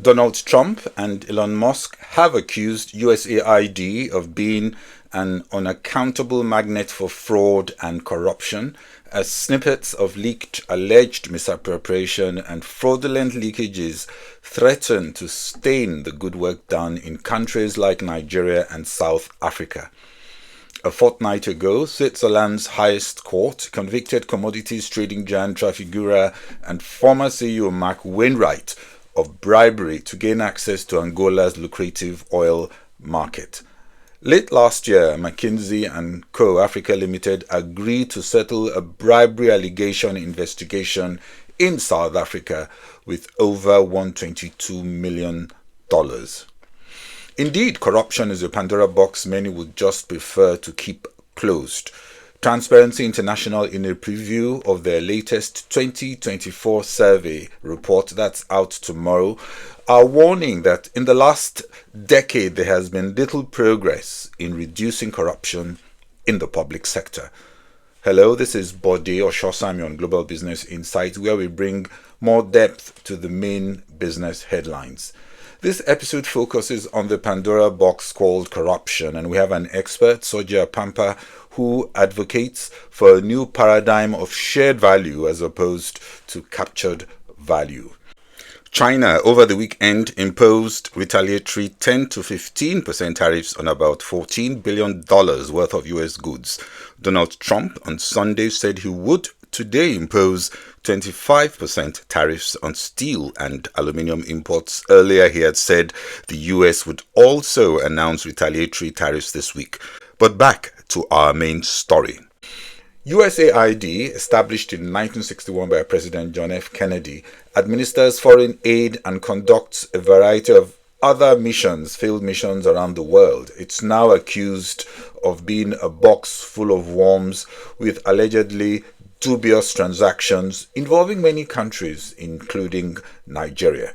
Donald Trump and Elon Musk have accused USAID of being an unaccountable magnet for fraud and corruption, as snippets of leaked alleged misappropriation and fraudulent leakages threaten to stain the good work done in countries like Nigeria and South Africa. A fortnight ago, Switzerland's highest court convicted commodities trading giant Trafigura and former CEO Mark Wainwright of bribery to gain access to Angola's lucrative oil market. Late last year, McKinsey & Co. Africa Limited agreed to settle a bribery allegation investigation in South Africa with over $122 million. Indeed, corruption is a Pandora box many would just prefer to keep closed. Transparency International, in a preview of their latest 2024 survey report that's out tomorrow, are warning that in the last decade there has been little progress in reducing corruption in the public sector. Hello, this is Bode Oshosami on Global Business Insights, where we bring more depth to the main business headlines. This episode focuses on the Pandora box called corruption, and we have an expert, Soji Apampa, who advocates for a new paradigm of shared value as opposed to captured value. China, over the weekend, imposed retaliatory 10 to 15% tariffs on about $14 billion worth of US goods. Donald Trump on Sunday said he would today impose 25% tariffs on steel and aluminium imports. Earlier, he had said the US would also announce retaliatory tariffs this week. But back to our main story. USAID, established in 1961 by President John F. Kennedy, administers foreign aid and conducts a variety of other missions, field missions around the world. It's now accused of being a box full of worms with allegedly dubious transactions involving many countries, including Nigeria.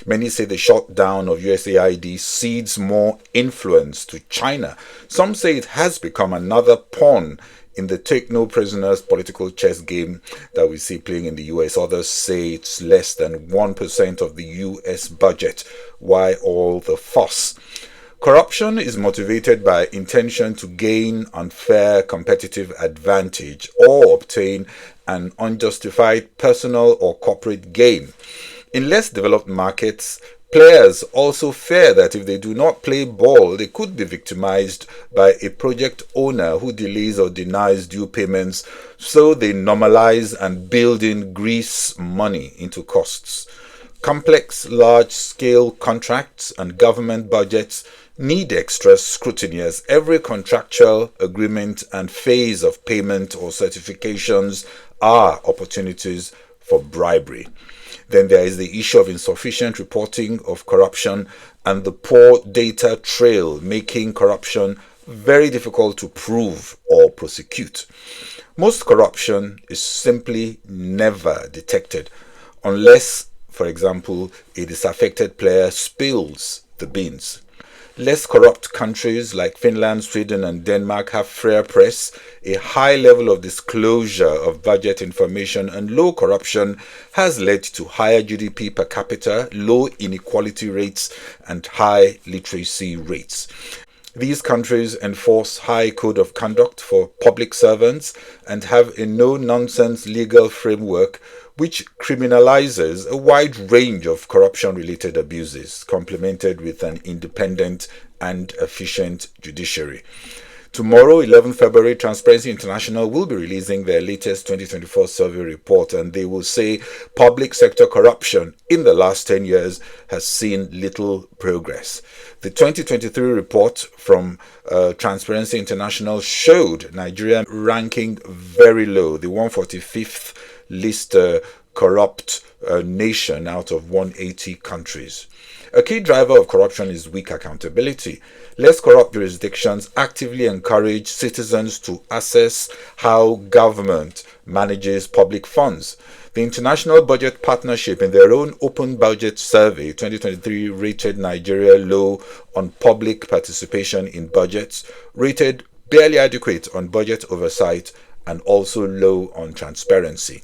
Many say the shutdown of USAID cedes more influence to China. Some say it has become another pawn in the take-no-prisoners political chess game that we see playing in the US. Others say it's less than 1% of the US budget. Why all the fuss? Corruption is motivated by intention to gain unfair competitive advantage or obtain an unjustified personal or corporate gain. In less developed markets, players also fear that if they do not play ball, they could be victimized by a project owner who delays or denies due payments, so they normalize and build in grease money into costs. Complex, large-scale contracts and government budgets need extra scrutiny, as every contractual agreement and phase of payment or certifications are opportunities for bribery. Then there is the issue of insufficient reporting of corruption and the poor data trail, making corruption very difficult to prove or prosecute. Most corruption is simply never detected unless, for example, a disaffected player spills the beans. Less corrupt countries like Finland, Sweden, and Denmark have freer press, a high level of disclosure of budget information, and low corruption has led to higher GDP per capita, low inequality rates, and high literacy rates. These countries enforce high code of conduct for public servants and have a no-nonsense legal framework which criminalizes a wide range of corruption-related abuses, complemented with an independent and efficient judiciary. Tomorrow, 11 February, Transparency International will be releasing their latest 2024 survey report, and they will say public sector corruption in the last 10 years has seen little progress. The 2023 report from Transparency International showed Nigeria ranking very low, the 145th list corrupt nation out of 180 countries. A key driver of corruption is weak accountability. Less corrupt jurisdictions actively encourage citizens to assess how government manages public funds. The International Budget Partnership, in their own Open Budget Survey 2023, rated Nigeria low on public participation in budgets, rated barely adequate on budget oversight, and also low on transparency.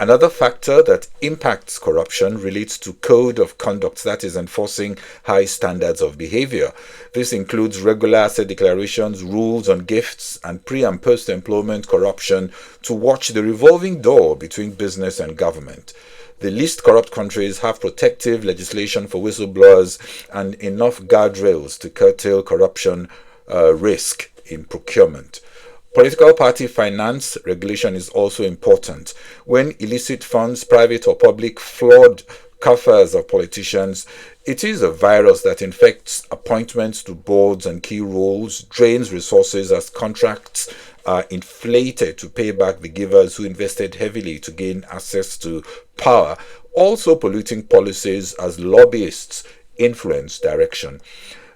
Another factor that impacts corruption relates to code of conduct, that is, enforcing high standards of behavior. This includes regular asset declarations, rules on gifts, and pre- and post-employment corruption to watch the revolving door between business and government. The least corrupt countries have protective legislation for whistleblowers and enough guardrails to curtail corruption risk in procurement. Political party finance regulation is also important. When illicit funds, private or public, flood coffers of politicians, it is a virus that infects appointments to boards and key roles, drains resources as contracts are inflated to pay back the givers who invested heavily to gain access to power, also polluting policies as lobbyists influence direction.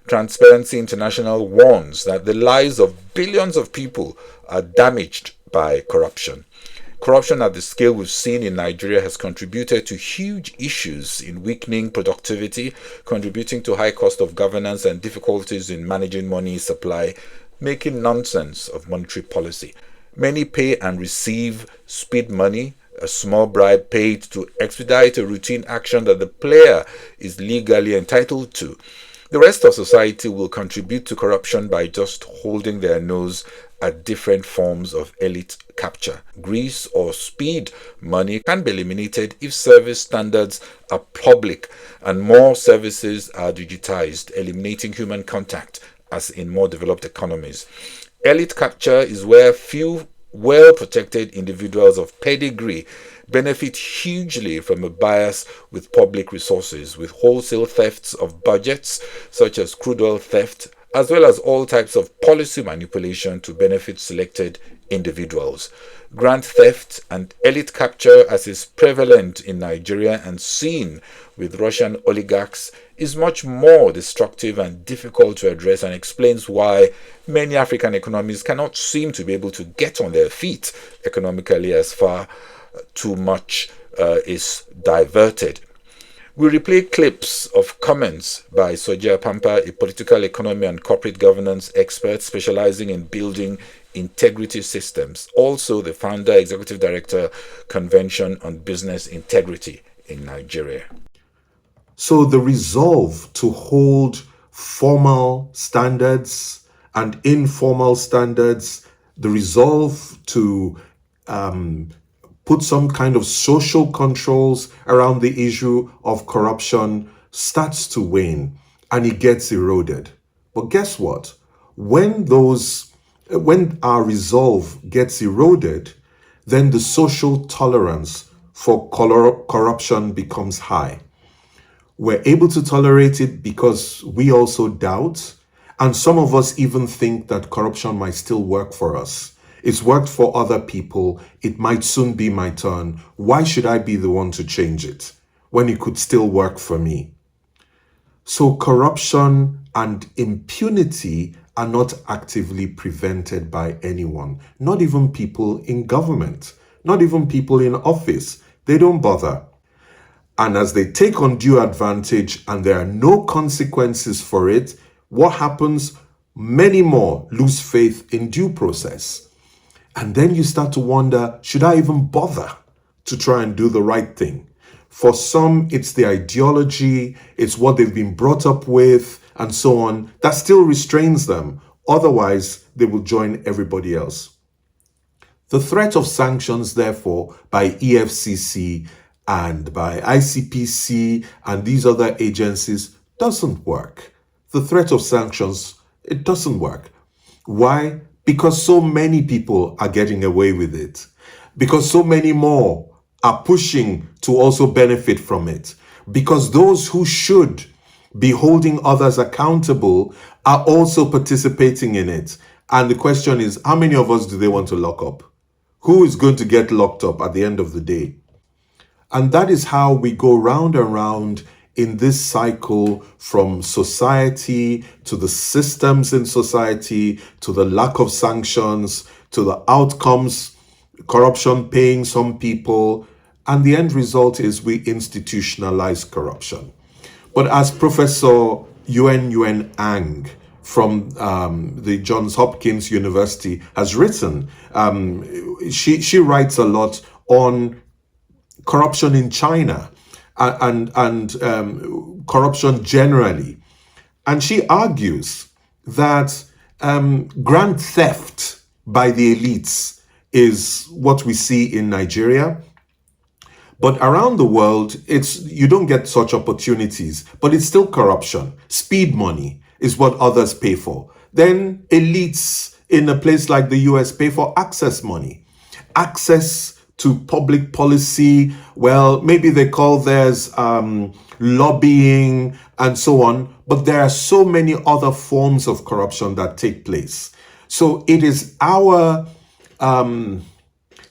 Transparency International warns that the lives of billions of people are damaged by corruption. Corruption at the scale we've seen in Nigeria has contributed to huge issues in weakening productivity, contributing to high cost of governance and difficulties in managing money supply, making nonsense of monetary policy. Many pay and receive speed money, a small bribe paid to expedite a routine action that the player is legally entitled to. The rest of society will contribute to corruption by just holding their nose at different forms of elite capture. Grease or speed money can be eliminated if service standards are public and more services are digitized, eliminating human contact, as in more developed economies. Elite capture is where few well-protected individuals of pedigree benefit hugely from a bias with public resources, with wholesale thefts of budgets, such as crude oil theft, as well as all types of policy manipulation to benefit selected individuals. Grant theft and elite capture, as is prevalent in Nigeria and seen with Russian oligarchs, is much more destructive and difficult to address, and explains why many African economies cannot seem to be able to get on their feet economically as far too much is diverted. We replay clips of comments by Soji Apampa, a political economy and corporate governance expert specializing in building integrity systems, also the founder, executive director, Convention on Business Integrity in Nigeria. So the resolve to hold formal standards and informal standards, the resolve to put some kind of social controls around the issue of corruption starts to wane and it gets eroded. But guess what? When our resolve gets eroded, then the social tolerance for corruption becomes high. We're able to tolerate it because we also doubt, and some of us even think that corruption might still work for us. It's worked for other people. It might soon be my turn. Why should I be the one to change it when it could still work for me? So corruption and impunity are not actively prevented by anyone, not even people in government, not even people in office. They don't bother. And as they take undue advantage and there are no consequences for it, what happens? Many more lose faith in due process. And then you start to wonder, should I even bother to try and do the right thing? For some, it's the ideology, it's what they've been brought up with, and so on, that still restrains them. Otherwise, they will join everybody else. The threat of sanctions, therefore, by EFCC and by ICPC and these other agencies doesn't work. The threat of sanctions, it doesn't work. Why? Because so many people are getting away with it. Because so many more are pushing to also benefit from it. Because those who should be holding others accountable are also participating in it. And the question is, how many of us do they want to lock up? Who is going to get locked up at the end of the day? And that is how we go round and round in this cycle, from society to the systems in society, to the lack of sanctions, to the outcomes, corruption paying some people. And the end result is we institutionalize corruption. But as Professor Yuen Ang from the Johns Hopkins University has written, she writes a lot on corruption in China and corruption generally. And she argues that grand theft by the elites is what we see in Nigeria. But around the world, you don't get such opportunities, but it's still corruption. Speed money is what others pay for. Then elites in a place like the US pay for access money. Access to public policy, well, maybe they call theirs lobbying and so on, but there are so many other forms of corruption that take place. So it is our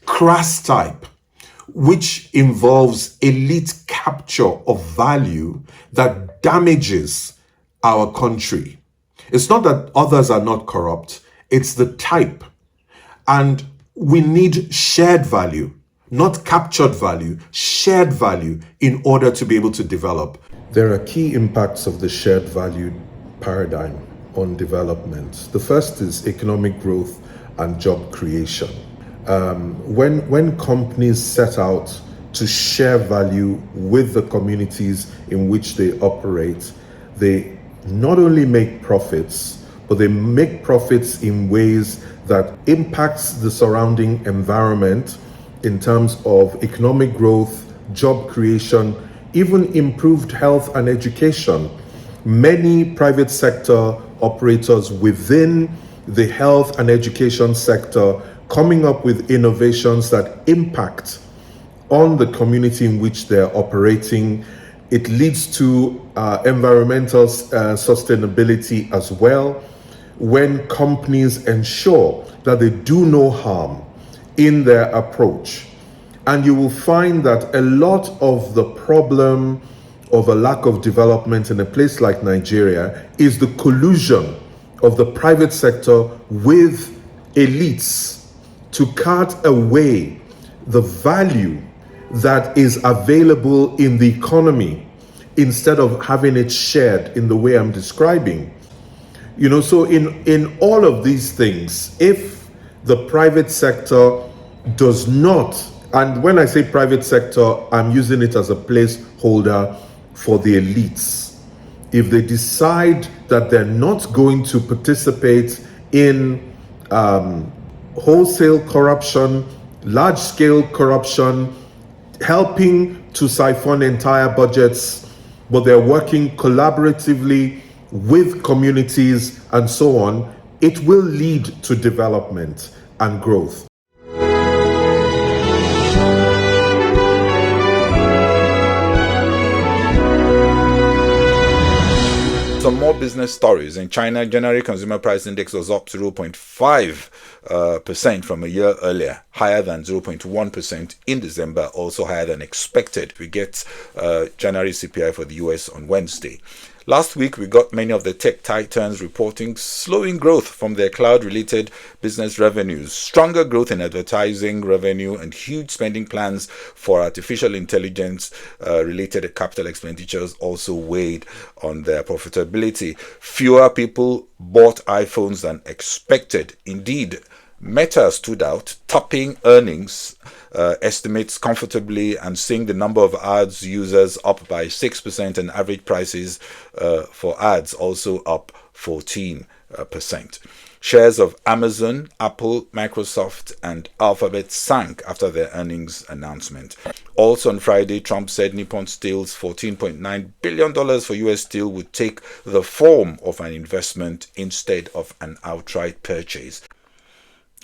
crass type, which involves elite capture of value, that damages our country. It's not that others are not corrupt, it's the type. And we need shared value, not captured value, shared value in order to be able to develop. There are key impacts of the shared value paradigm on development. The first is economic growth and job creation. When companies set out to share value with the communities in which they operate, they not only make profits, but they make profits in ways that impacts the surrounding environment in terms of economic growth, job creation, even improved health and education. Many private sector operators within the health and education sector coming up with innovations that impact on the community in which they're operating. It leads to environmental sustainability as well, when companies ensure that they do no harm in their approach. And you will find that a lot of the problem of a lack of development in a place like Nigeria is the collusion of the private sector with elites to cart away the value that is available in the economy instead of having it shared in the way I'm describing. So in all of these things, if the private sector does not, and when I say private sector, I'm using it as a placeholder for the elites. If they decide that they're not going to participate in wholesale corruption, large-scale corruption, helping to siphon entire budgets, but they're working collaboratively with communities and so on, it will lead to development and growth. Some more business stories. In China, January Consumer Price Index was up 0.5% from a year earlier, higher than 0.1% in December, also higher than expected. We get January CPI for the US on Wednesday. Last week, we got many of the tech titans reporting slowing growth from their cloud-related business revenues, stronger growth in advertising revenue, and huge spending plans for artificial intelligence-related capital expenditures also weighed on their profitability. Fewer people bought iPhones than expected. Indeed, Meta stood out, topping earnings estimates comfortably and seeing the number of ads users up by 6% and average prices for ads also up 14%. Shares of Amazon, Apple, Microsoft, and Alphabet sank after their earnings announcement. Also on Friday, Trump said Nippon Steel's $14.9 billion for US Steel would take the form of an investment instead of an outright purchase.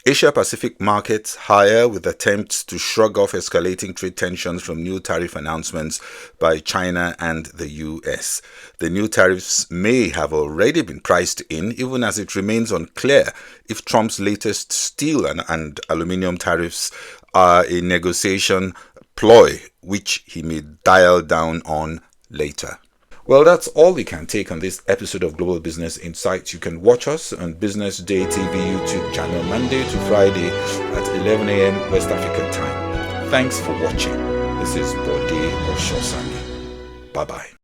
Asia-Pacific markets higher with attempts to shrug off escalating trade tensions from new tariff announcements by China and the US. The new tariffs may have already been priced in, even as it remains unclear if Trump's latest steel and aluminium tariffs are a negotiation ploy, which he may dial down on later. Well, that's all we can take on this episode of Global Business Insights. You can watch us on Business Day TV YouTube channel Monday to Friday at 11 a.m. West African time. Thanks for watching. This is Bode Oshosani. Bye-bye.